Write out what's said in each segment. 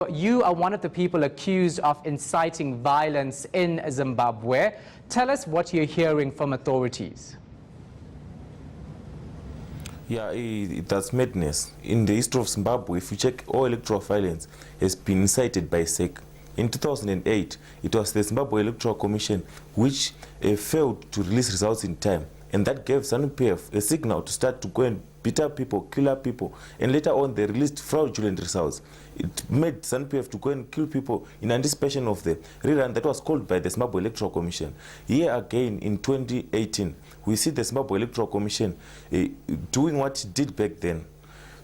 You are one of the people accused of inciting violence in Zimbabwe. Tell us what you're hearing from authorities. Yeah, that's madness. In the history of Zimbabwe, if you check, all electoral violence has been incited by SEC. In 2008, it was the Zimbabwe Electoral Commission which failed to release results in time. And that gave ZANU-PF a signal to start to go and beat up people, kill up people. And later on, they released fraudulent results. It made ZANU-PF to go and kill people in anticipation of the rerun that was called by the Zimbabwe Electoral Commission. Here again, in 2018, we see the Zimbabwe Electoral Commission doing what it did back then,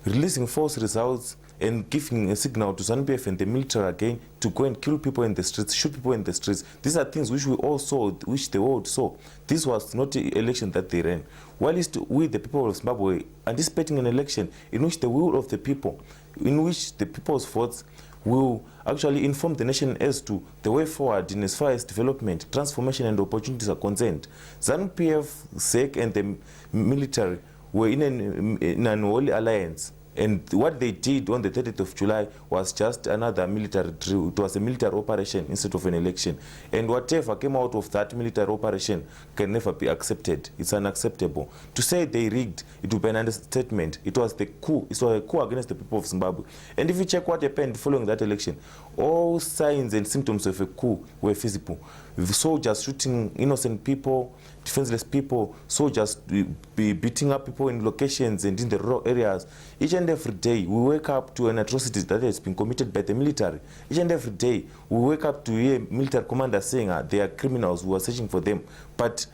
releasing false results and giving a signal to ZANU-PF and the military again to go and kill people in the streets, shoot people in the streets. These are things which we all saw, which the world saw. This was not the election that they ran. Whilst we, the people of Zimbabwe, anticipating an election in which the will of the people, in which the people's votes will actually inform the nation as to the way forward in as far as development, transformation and opportunities are concerned. ZANU-PF, SEC and the military were in an unholy alliance. And what they did on the 30th of July was just another military drill. It was a military operation instead of an election. And whatever came out of that military operation can never be accepted. It's unacceptable. To say they rigged, it would be an understatement. It was the coup. It was a coup against the people of Zimbabwe. And if you check what happened following that election, all signs and symptoms of a coup were visible. Soldiers shooting innocent people, defenseless people, soldiers beating up people in locations and in the rural areas. Each and every day we wake up to an atrocity that has been committed by the military. Each and every day we wake up to hear military commanders saying they are criminals who are searching for them. But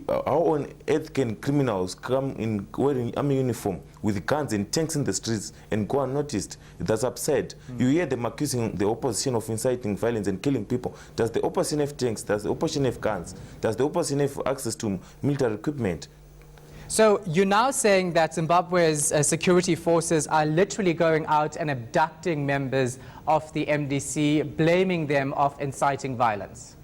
how on earth can criminals come in wearing army uniform with guns and tanks in the streets and go unnoticed? That's absurd. You hear them accusing the opposition of inciting violence and killing people. Does the opposition have tanks? Does the opposition have guns? Does the opposition have access to military equipment? So you're now saying that Zimbabwe's security forces are literally going out and abducting members of the MDC, blaming them of inciting violence.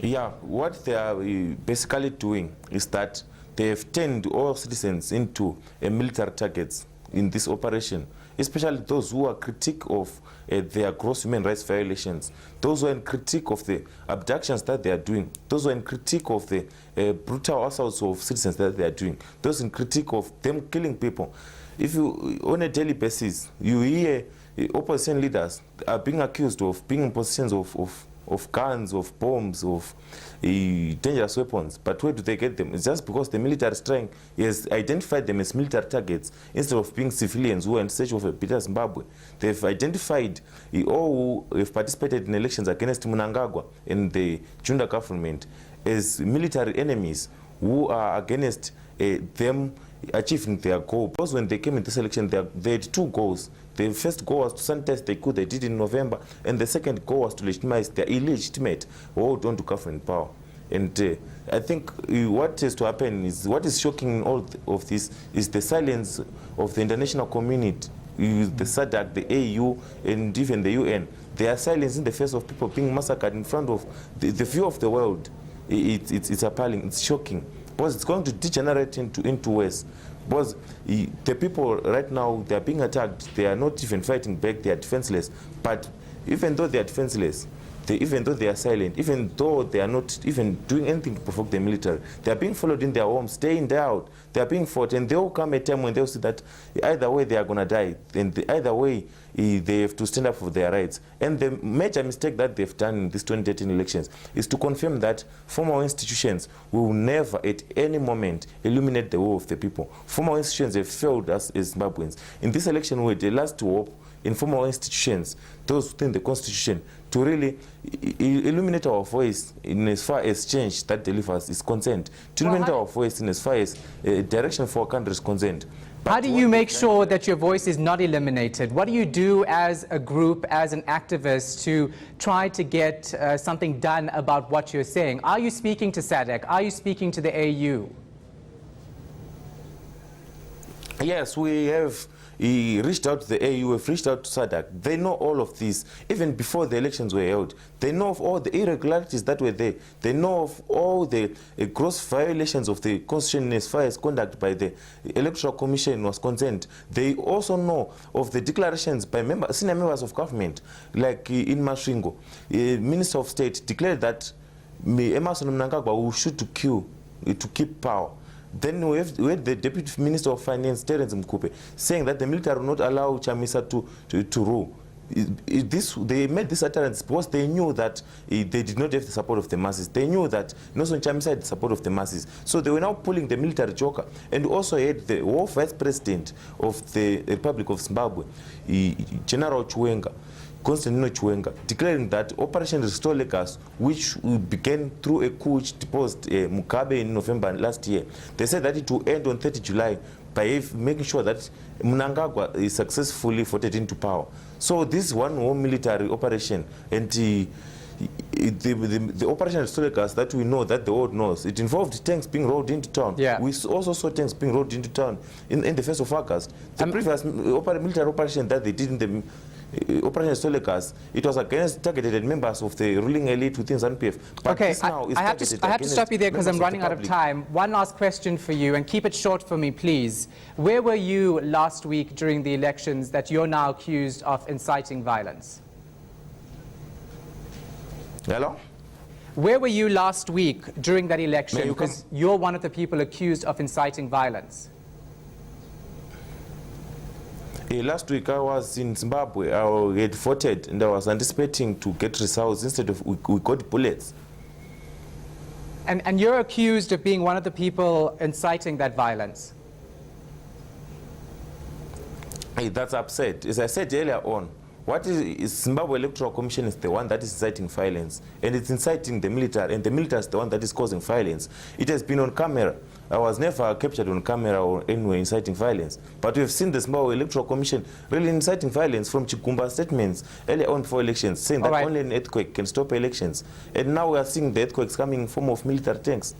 Yeah, what they are basically doing is that they have turned all citizens into military targets in this operation, especially those who are critique of their gross human rights violations, those who are in critique of the abductions that they are doing, those who are in critique of the brutal assaults of citizens that they are doing, those in critique of them killing people. If you, on a daily basis, you hear opposition leaders are being accused of being in positions of guns, of bombs, of dangerous weapons. But where do they get them? It's just because the military strength has identified them as military targets instead of being civilians who are in search of a better Zimbabwe. They've identified all who have participated in elections against Mnangagwa and the Junda government as military enemies who are against them achieving their goal. Because when they came in this election, they had two goals. The first goal was to sanitize the coup they did in November, and the second goal was to legitimize their illegitimate hold on to government power. And I think what has to happen is, what is shocking in all of this is the silence of the international community, the SADC, the AU, and even the UN. They are silence in the face of people being massacred in front of the view of the world. It's appalling, it's shocking. Because it's going to degenerate into worse. Because the people right now, they are being attacked, they are not even fighting back, they are defenseless. But even though they are defenseless, even though they are silent, even though they are not even doing anything to provoke the military, they are being followed in their homes, day in, day out. They are being fought, and there will come a time when they will see that either way they are going to die, and either way they have to stand up for their rights. And the major mistake that they've done in these 2013 elections is to confirm that formal institutions will never at any moment illuminate the will of the people. Formal institutions have failed us as Zimbabweans. In this election, we had the last hope in formal institutions, those within the constitution, to really illuminate our voice in as far as change that delivers is concerned, to illuminate our voice in as far as direction for our country is concerned. But how do you make sure that your voice is not eliminated? What do you do as a group, as an activist, to try to get something done about what you're saying? Are you speaking to SADC? Are you speaking to the AU? Yes, we have reached out to the AU, have reached out to SADC. They know all of this. Even before the elections were held, they know of all the irregularities that were there. They know of all the gross violations of the Constitution as far as conduct by the Electoral Commission was concerned. They also know of the declarations by senior members of government, like in Masvingo, Minister of State declared that Emerson Mnangagwa will shoot to kill, to keep power. Then we had the Deputy Minister of Finance, Terence Mkupe, saying that the military will not allow Chamisa to rule. They made this utterance because they knew that they did not have the support of the masses. They knew that Nelson Chamisa had the support of the masses. So they were now pulling the military joker. And also had the war vice president of the Republic of Zimbabwe, General Chiwenga, Constantino Chiwenga, declaring that Operation Restore Legas, which began through a coup which deposed Mugabe in November last year, they said that it will end on 30 July by making sure that Mnangagwa is successfully voted into power. So this is one war military operation, and the Operation Restore Legas that we know, that the world knows, it involved tanks being rolled into town. Yeah. We also saw tanks being rolled into town in the 1st of August. The previous military operation that they did in the Operation Restore Legas, it was against targeted members of the ruling elite within ZANU-PF. But Okay, this now is I have to stop you there because I'm running out of time. One last question for you, and keep it short for me, please. Where were you last week during the elections that you're now accused of inciting violence? Hello? Where were you last week during that election? Because you're one of the people accused of inciting violence. Last week I was in Zimbabwe. I had voted and I was anticipating to get results. Instead of we got bullets. And you're accused of being one of the people inciting that violence. That's upset. As I said earlier on, what is Zimbabwe Electoral Commission is the one that is inciting violence, and it's inciting the military, and the military is the one that is causing violence. It has been on camera. I was never captured on camera or anywhere inciting violence. But we've seen the Zimbabwe Electoral Commission really inciting violence from Chigumba's statements earlier on before elections, saying that only an earthquake can stop elections. And now we are seeing the earthquakes coming in form of military tanks.